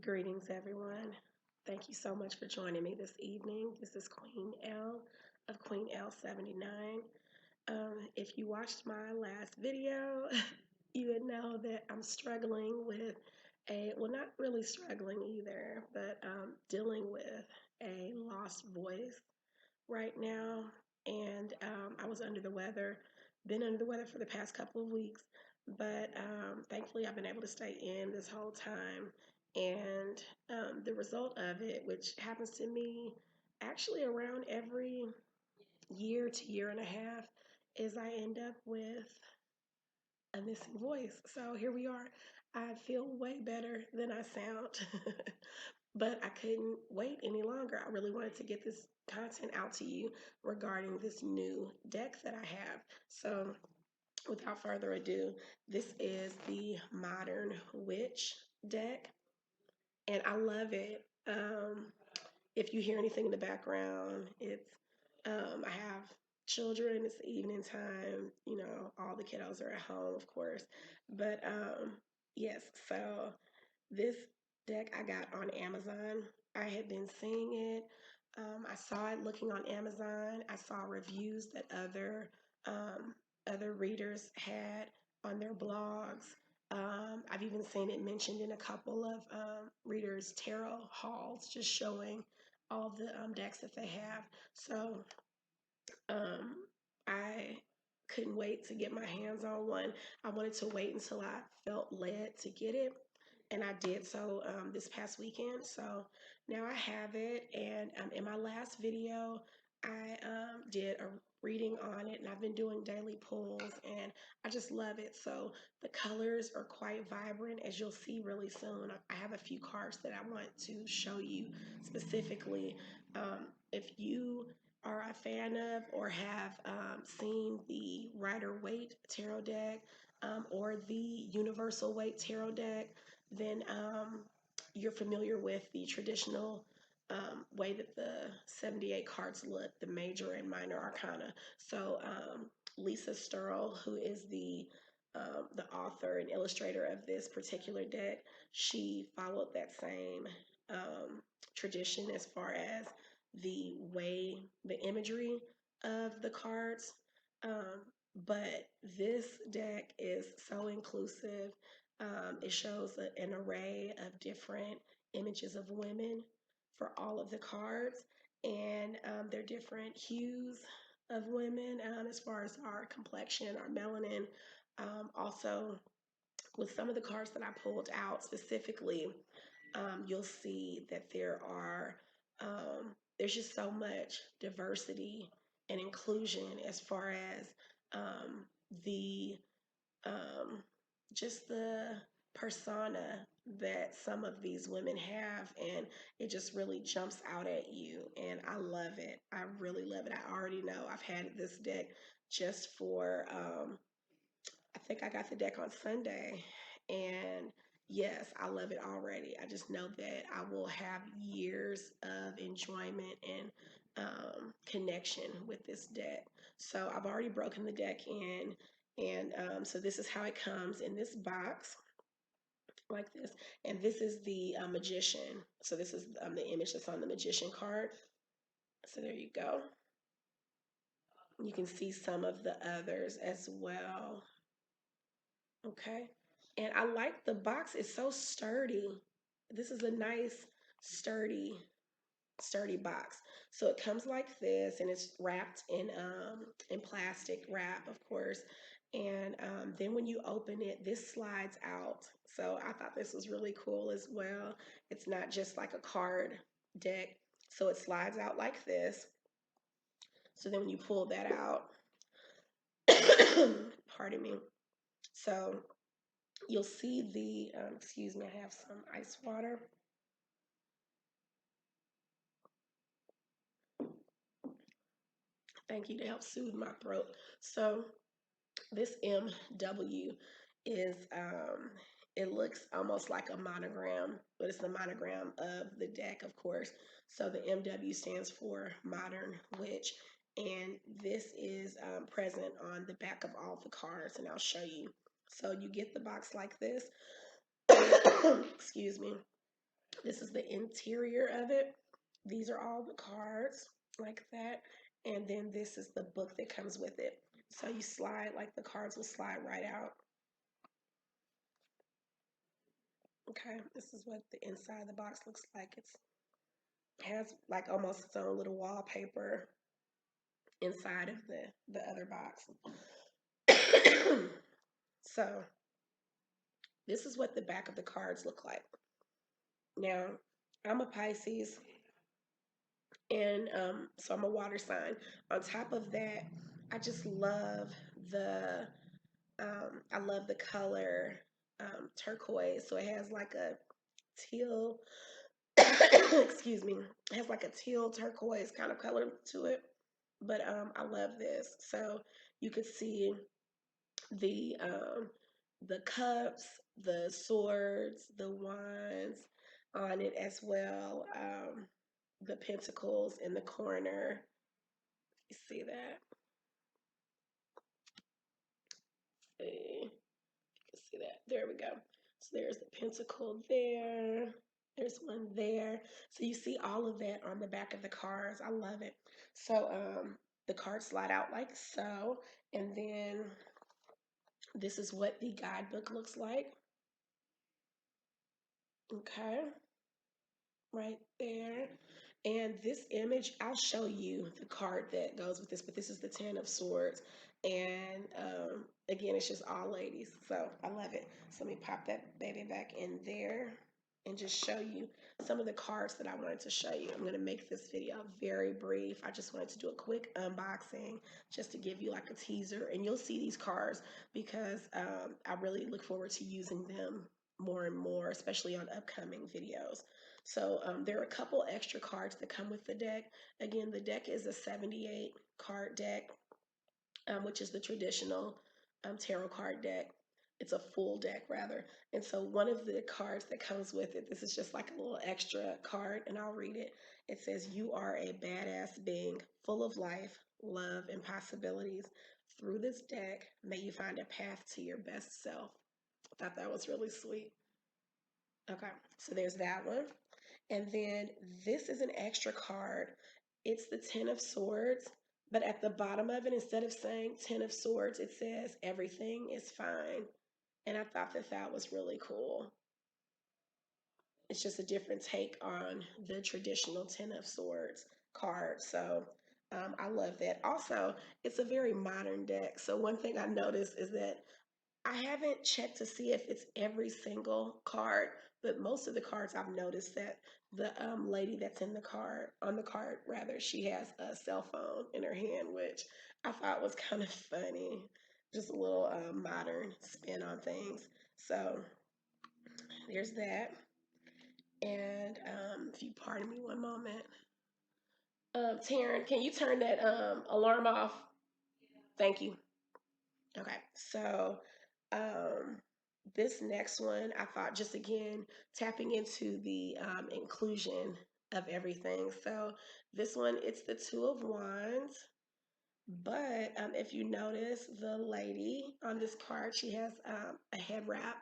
Greetings, everyone. Thank you so much for joining me this evening. This is Queen Elle of QueenElle79. If you watched my last video, you would know that I'm struggling with well, not really struggling either, but dealing with a lost voice right now. And I was under the weather, been under the weather for the past couple of weeks, but thankfully I've been able to stay in this whole time. And the result of it, which happens to me actually around every year to year and a half, is I end up with a missing voice. So here we are. I feel way better than I sound. But I couldn't wait any longer. I really wanted to get this content out to you regarding this new deck that I have. So, without further ado, this is the Modern Witch deck, and I love it. If you hear anything in the background, it's I have children. It's evening time. You know, all the kiddos are at home, of course. But yes, so this deck I got on Amazon. I had been seeing it. I saw it looking on Amazon. I saw reviews that other readers had on their blogs. I've even seen it mentioned in a couple of readers' tarot hauls, just showing all the decks that they have. So um, I couldn't wait to get my hands on one. I wanted to wait until I felt led to get it, and I did so this past weekend. So now I have it, and in my last video, I did a reading on it, and I've been doing daily pulls, and I just love it. So the colors are quite vibrant, as you'll see really soon. I have a few cards that I want to show you specifically. If you are a fan of or have seen the Rider Waite tarot deck or the Universal Waite tarot deck, then you're familiar with the traditional way that the 78 cards look, the major and minor arcana. So Lisa Sterle, who is the author and illustrator of this particular deck, she followed that same tradition as far as the way, the imagery of the cards. Um, but this deck is so inclusive. It shows an array of different images of women for all of the cards, and they're different hues of women as far as our complexion, our melanin. Also, with some of the cards that I pulled out specifically, you'll see that there's just so much diversity and inclusion as far as the um, just the persona that some of these women have, and it just really jumps out at you, and I love it. I really love it. I already know I've had this deck just for I think I got the deck on Sunday, and yes, I love it already. I just know that I will have years of enjoyment and connection with this deck. So I've already broken the deck in, and so this is how it comes in this box, like this. And this is the magician. So this is the image that's on the magician card. So there you go. You can see some of the others as well. Okay. And I like the box. It's so sturdy. This is a nice, sturdy box. So it comes like this, and it's wrapped in plastic wrap, of course. And then when you open it, this slides out. So I thought this was really cool as well. It's not just like a card deck. So it slides out like this. So then when you pull that out, pardon me. So you'll see the, excuse me, I have some ice water. Thank you, to help soothe my throat. So this MW is, it looks almost like a monogram, but it's the monogram of the deck, of course. So the MW stands for Modern Witch. And this is present on the back of all the cards, and I'll show you. So you get the box like this. Excuse me. This is the interior of it. These are all the cards like that. And then this is the book that comes with it. So you slide, like the cards will slide right out. Okay, this is what the inside of the box looks like. It has like almost its own little wallpaper inside of the other box. So this is what the back of the cards look like. Now, I'm a Pisces, and so I'm a water sign. On top of that, I just love the I love the color turquoise. So it has like a teal, excuse me, it has like a teal turquoise kind of color to it. But I love this. So you could see the the cups, the swords, the wands on it as well. The pentacles in the corner. You see that? See, you can see that. There we go. So there's the pentacle there. There's one there. So you see all of that on the back of the cards. I love it. So the cards slide out like so, and then this is what the guidebook looks like. Okay, right there. And this image, I'll show you the card that goes with this, but this is the Ten of Swords. And again, it's just all ladies. So I love it. So let me pop that baby back in there and just show you some of the cards that I wanted to show you. I'm going to make this video very brief. I just wanted to do a quick unboxing just to give you like a teaser. And you'll see these cards because I really look forward to using them more and more, especially on upcoming videos. So there are a couple extra cards that come with the deck. Again, the deck is a 78 card deck, which is the traditional tarot card deck. It's a full deck rather. And so one of the cards that comes with it, this is just like a little extra card, and I'll read it. It says, "You are a badass being full of life, love, and possibilities. Through this deck, may you find a path to your best self." I thought that was really sweet. Okay, so there's that one. And then this is an extra card. It's the Ten of Swords, but at the bottom of it, instead of saying Ten of Swords, it says everything is fine. And I thought that that was really cool. It's just a different take on the traditional Ten of Swords card. So I love that. Also, it's a very modern deck. So one thing I noticed is that I haven't checked to see if it's every single card, but most of the cards I've noticed that the lady that's in the card, on the card rather, she has a cell phone in her hand, which I thought was kind of funny. Just a little modern spin on things. So there's that. And if you pardon me one moment, Taryn, can you turn that alarm off? Thank you. Okay, so um, this next one, I thought just again tapping into the inclusion of everything. So this one, it's the Two of Wands, but if you notice, the lady on this card, she has a head wrap,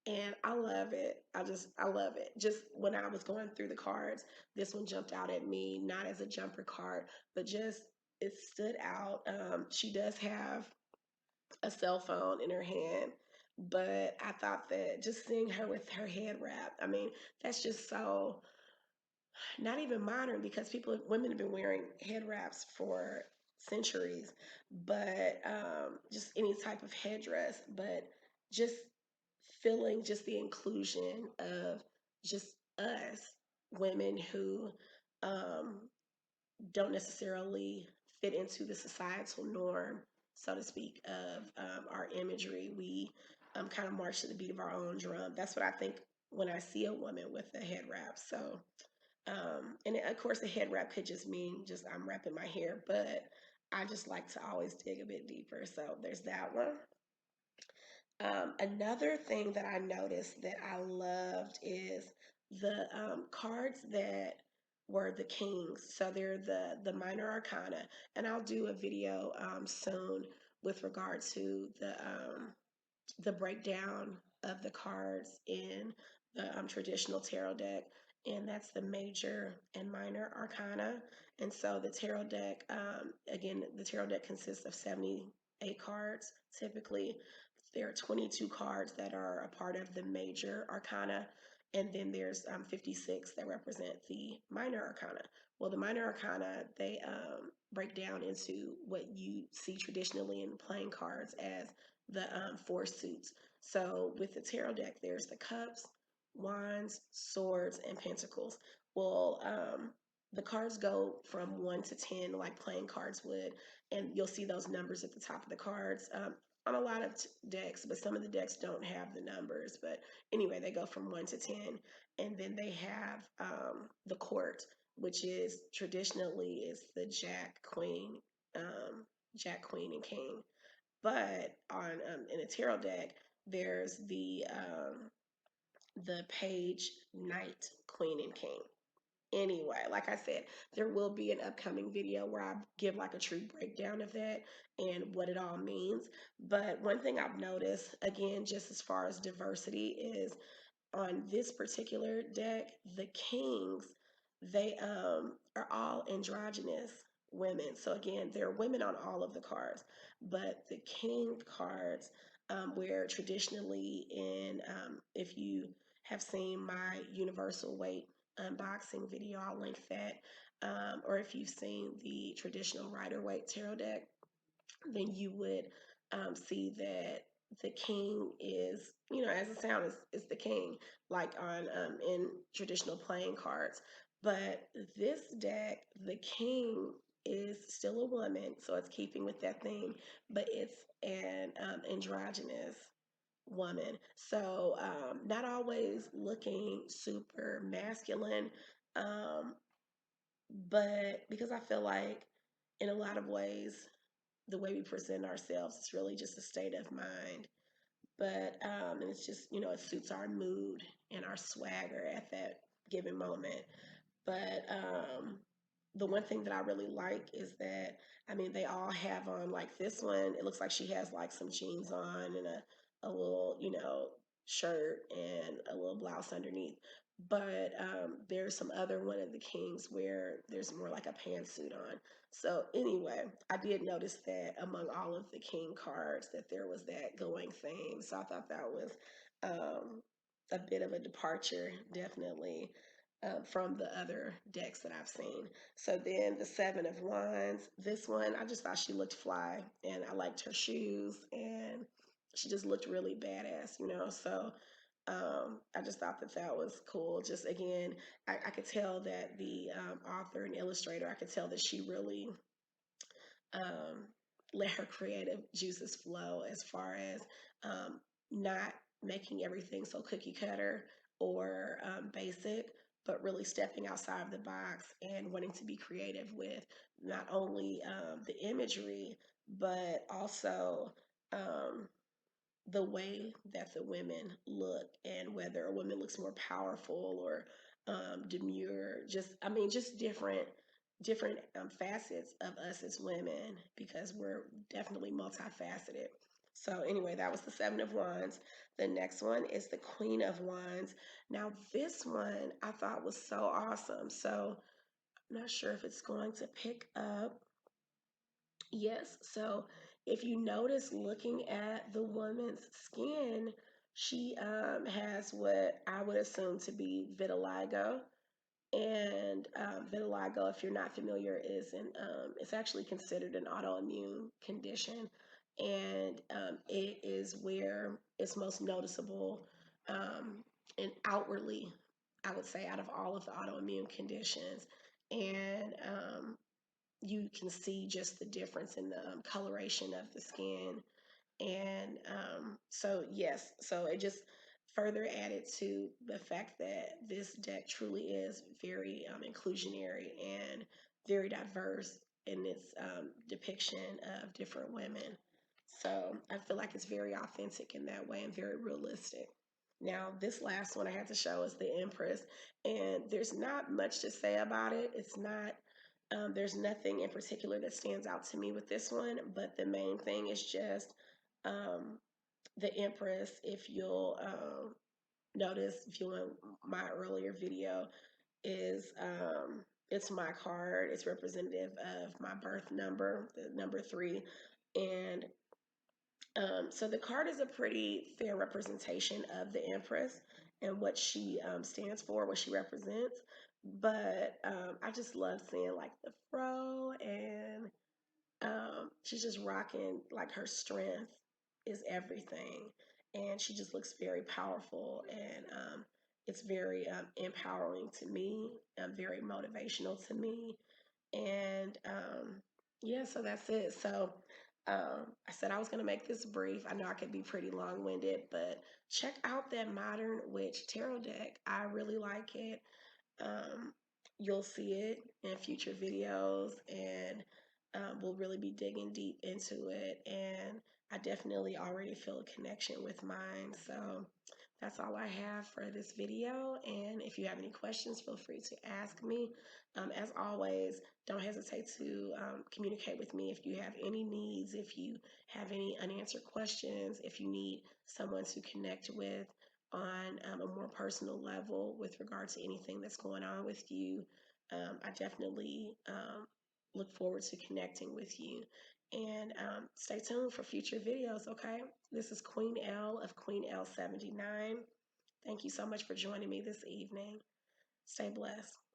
and I love it. I love it. Just when I was going through the cards, this one jumped out at me, not as a jumper card, but just it stood out. She does have a cell phone in her hand. But I thought that just seeing her with her head wrap, I mean, that's just so not even modern because women have been wearing head wraps for centuries, but just any type of headdress, but just feeling just the inclusion of just us women who um, don't necessarily fit into the societal norm, so to speak, of our imagery. We kind of march to the beat of our own drum. That's what I think when I see a woman with a head wrap. So, and of course, a head wrap could just mean just I'm wrapping my hair, but I just like to always dig a bit deeper. So there's that one. Another thing that I noticed that I loved is the cards that were the kings. So they're the minor arcana, and I'll do a video soon with regard to the breakdown of the cards in the traditional tarot deck. and that's the major and minor arcana. And so the tarot deck, again, the tarot deck consists of 78 cards. Typically, there are 22 cards that are a part of the major arcana, and then there's 56 that represent the minor arcana. Well, the minor arcana, they break down into what you see traditionally in playing cards as the four suits. So with the tarot deck, there's the cups, wands, swords, and pentacles. Well, the cards go from 1 to 10, like playing cards would, and you'll see those numbers at the top of the cards. On a lot of decks, but some of the decks don't have the numbers. But anyway, they go from 1 to 10, and then they have the court, which is traditionally is the Jack, Queen, and King. But on in a tarot deck, there's the page, Knight, Queen, and King. Anyway, like I said, there will be an upcoming video where I give like a true breakdown of that and what it all means. But one thing I've noticed, again, just as far as diversity, is on this particular deck, the kings, they are all androgynous women. So again, there are women on all of the cards, but the king cards, where traditionally in, if you have seen my universal weight unboxing video, I'll link that. Or if you've seen the traditional Rider Waite tarot deck, then you would see that the king is, as it sounds, is the king, like on in traditional playing cards. But this deck, the king is still a woman, so it's keeping with that theme, but it's an androgynous woman. So not always looking super masculine, um, but because I feel like in a lot of ways, the way we present ourselves is really just a state of mind. But and it's just, it suits our mood and our swagger at that given moment. But the one thing that I really like is that, I mean, they all have on, like this one, it looks like she has like some jeans on and a little, shirt and a little blouse underneath. But there's some other one of the kings where there's more like a pantsuit on. So anyway, I did notice that among all of the king cards that there was that going theme. So I thought that was a bit of a departure, definitely, from the other decks that I've seen. So then the Seven of Wands, this one, I just thought she looked fly, and I liked her shoes, and she just looked really badass, So I just thought that that was cool. Just again, I could tell that the author and illustrator, I could tell that she really um, let her creative juices flow as far as not making everything so cookie cutter or basic, but really stepping outside of the box and wanting to be creative with not only the imagery, but also the way that the women look, and whether a woman looks more powerful or demure. Just, I mean, just different facets of us as women, because we're definitely multifaceted. So anyway, that was the Seven of Wands. The next one is the Queen of Wands. Now this one I thought was so awesome. So I'm not sure if it's going to pick up. Yes, so if you notice looking at the woman's skin, she has what I would assume to be vitiligo. And vitiligo, if you're not familiar, it's actually considered an autoimmune condition. And it is where it's most noticeable, and outwardly, I would say, out of all of the autoimmune conditions. And you can see just the difference in the coloration of the skin. And so, yes, so it just further added to the fact that this deck truly is very inclusionary and very diverse in its depiction of different women. So I feel like it's very authentic in that way and very realistic. Now, this last one I had to show is the Empress, and there's not much to say about it. It's not there's nothing in particular that stands out to me with this one, but the main thing is just um, the Empress. If you'll noticed viewing my earlier video is it's my card. It's representative of my birth number, the number 3. And so the card is a pretty fair representation of the Empress and what she stands for, what she represents. But I just love seeing like the fro, and she's just rocking, like her strength is everything. And she just looks very powerful, and it's very empowering to me, very motivational to me. And yeah, so that's it. So I said I was going to make this brief. I know I could be pretty long winded, but check out that Modern Witch Tarot deck. I really like it. Um, you'll see it in future videos, and we'll really be digging deep into it. And I definitely already feel a connection with mine. So that's all I have for this video. And if you have any questions, feel free to ask me. As always, don't hesitate to communicate with me if you have any needs, if you have any unanswered questions, if you need someone to connect with on a more personal level with regard to anything that's going on with you. I definitely look forward to connecting with you. And stay tuned for future videos, okay? This is Queen Elle of QueenElle79. Thank you so much for joining me this evening. Stay blessed.